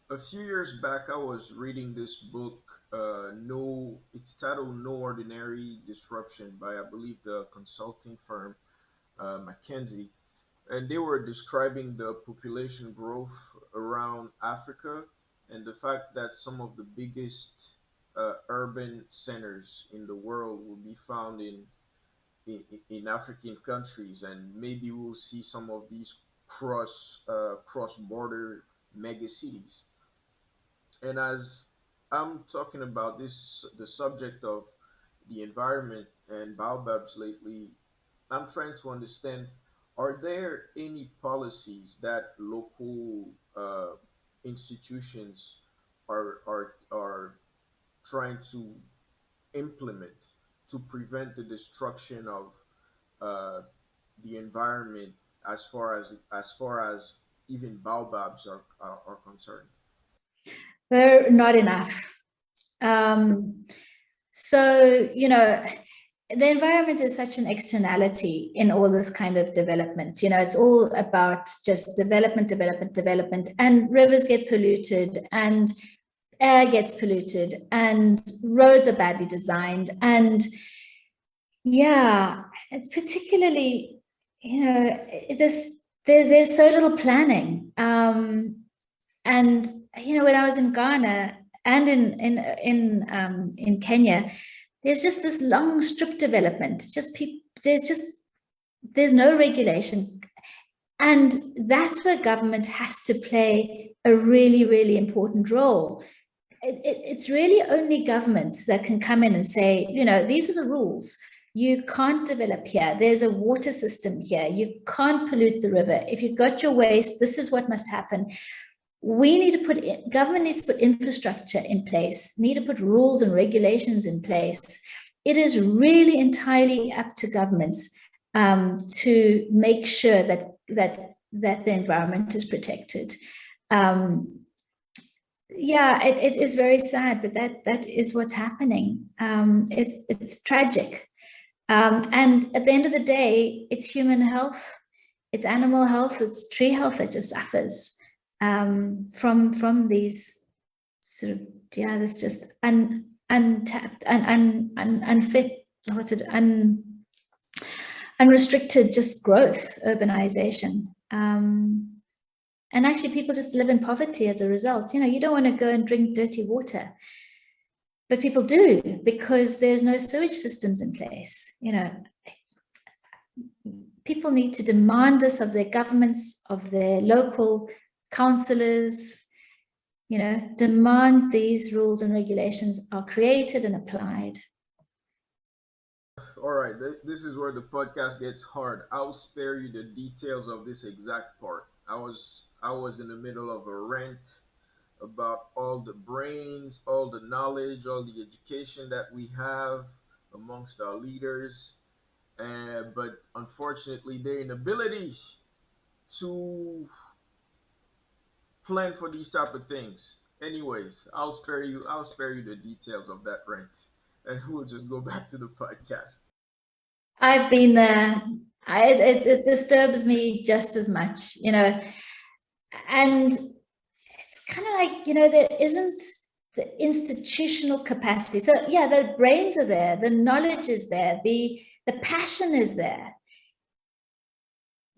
A few years back, I was reading this book. No, it's titled "No Ordinary Disruption" by, I believe, the consulting firm McKinsey, and they were describing the population growth around Africa and the fact that some of the biggest urban centers in the world will be found in African countries, and maybe we'll see some of these cross border mega cities. And as I'm talking about the subject of the environment and baobabs lately, I'm trying to understand, are there any policies that local institutions are trying to implement to prevent the destruction of uh, the environment as far as even baobabs are concerned? They're not enough. So, the environment is such an externality in all this kind of development. It's all about just development, development, development, and rivers get polluted, and air gets polluted, and roads are badly designed. And yeah, it's particularly, there's so little planning. And when I was in Ghana and in Kenya, there's just this long strip development. There's no regulation, and that's where government has to play a really, really important role. It's really only governments that can come in and say, these are the rules. You can't develop here. There's a water system here. You can't pollute the river. If you've got your waste, this is what must happen. Government needs to put infrastructure in place, need to put rules and regulations in place. It is really entirely up to governments to make sure that the environment is protected. It is very sad, but that is what's happening. It's tragic. And at the end of the day, it's human health, it's animal health, it's tree health that just suffers from these sort of this just untapped and unfit, unrestricted just growth, urbanization. And actually people just live in poverty as a result. You don't want to go and drink dirty water, but people do, because there's no sewage systems in place. People need to demand this of their governments, of their local councillors, demand these rules and regulations are created and applied. All right, this is where the podcast gets hard. I'll spare you the details of this exact part. I was in the middle of a rant about all the brains, all the knowledge, all the education that we have amongst our leaders, but unfortunately their inability to plan for these type of things. Anyways, I'll spare you the details of that rant, and we'll just go back to the podcast. I've been there. It disturbs me just as much, and it's kind of like, there isn't the institutional capacity. So yeah, the brains are there, the knowledge is there, the passion is there,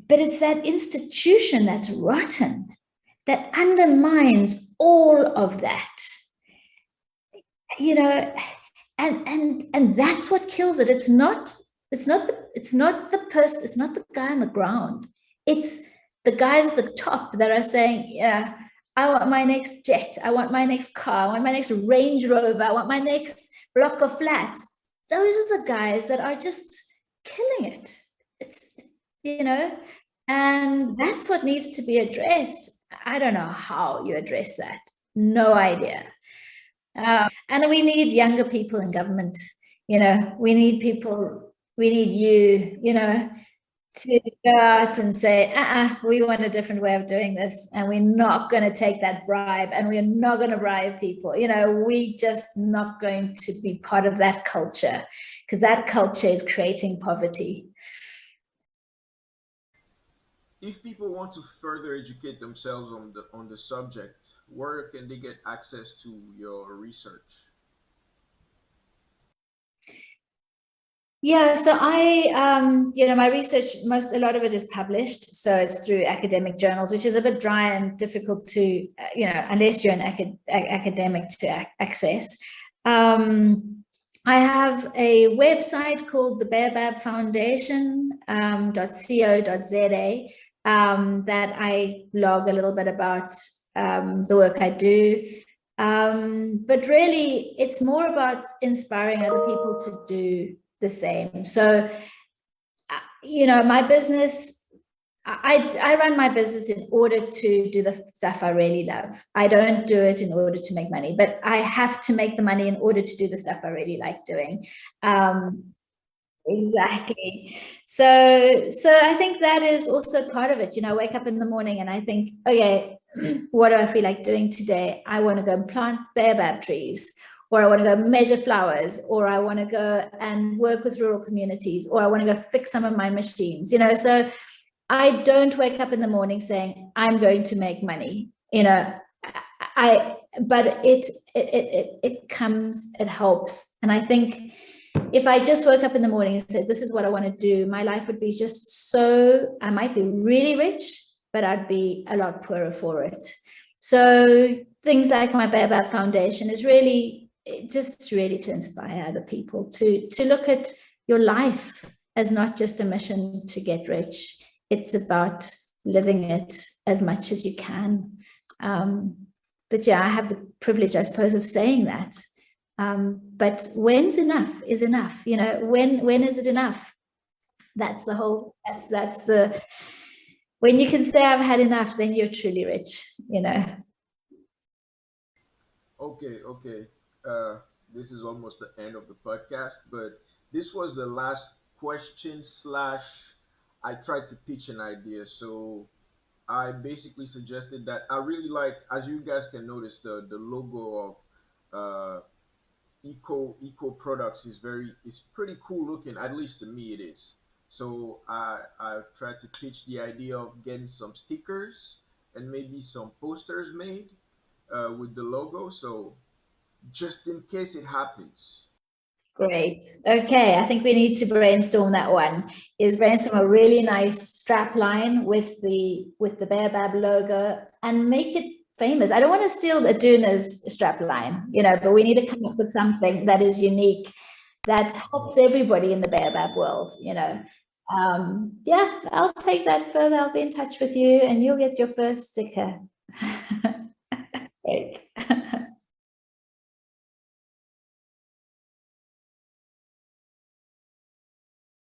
but it's that institution that's rotten, that undermines all of that, and that's what kills it. It's not the person, it's not the guy on the ground. It's the guys at the top that are saying, yeah, I want my next jet, I want my next car, I want my next Range Rover, I want my next block of flats. Those are the guys that are just killing it. It's, and that's what needs to be addressed. I don't know how you address that. No idea. And we need younger people in government. We need people, we need you, to go out and say, we want a different way of doing this, and we're not going to take that bribe, and we're not going to bribe people. We just not going to be part of that culture, because that culture is creating poverty. If people want to further educate themselves on the subject, where can they get access to your research? Yeah, so my research, a lot of it is published, so it's through academic journals, which is a bit dry and difficult to, unless you're an academic to access. I have a website called the Baobab Foundation .co.za that I blog a little bit about the work I do. But really, it's more about inspiring other people to do the same. So, my business, I run my business in order to do the stuff I really love. I don't do it in order to make money, but I have to make the money in order to do the stuff I really like doing. Exactly. So I think that is also part of it. You know, I wake up in the morning and I think, okay, what do I feel like doing today? I want to go and plant baobab trees, or I want to go measure flowers, or I want to go and work with rural communities, or I want to go fix some of my machines, you know. So I don't wake up in the morning saying, I'm going to make money, you know. But it comes, it helps. And I think if I just woke up in the morning and said, this is what I want to do, my life would be just so, I might be really rich, but I'd be a lot poorer for it. So things like my Baobab Foundation is really just really to inspire other people to look at your life as not just a mission to get rich. It's about living it as much as you can. But yeah, I have the privilege, I suppose, of saying that. But when's enough is enough, you know. When is it enough? That's the whole, that's the, when you can say I've had enough, then you're truly rich, you know. Okay, okay. This is almost the end of the podcast, but this was the last question slash I tried to pitch an idea. So I basically suggested that I really like, as you guys can notice, the logo of Eco Products is pretty cool looking. At least to me, it is. So I tried to pitch the idea of getting some stickers and maybe some posters made with the logo. So just in case it happens. Great. Okay, I think we need to brainstorm that one. Is brainstorm a really nice strap line with the Baobab logo and make it famous. I don't want to steal Aduna's strap line, you know, but we need to come up with something that is unique, that helps everybody in the Baobab world, you know. Yeah, I'll take that further. I'll be in touch with you and you'll get your first sticker.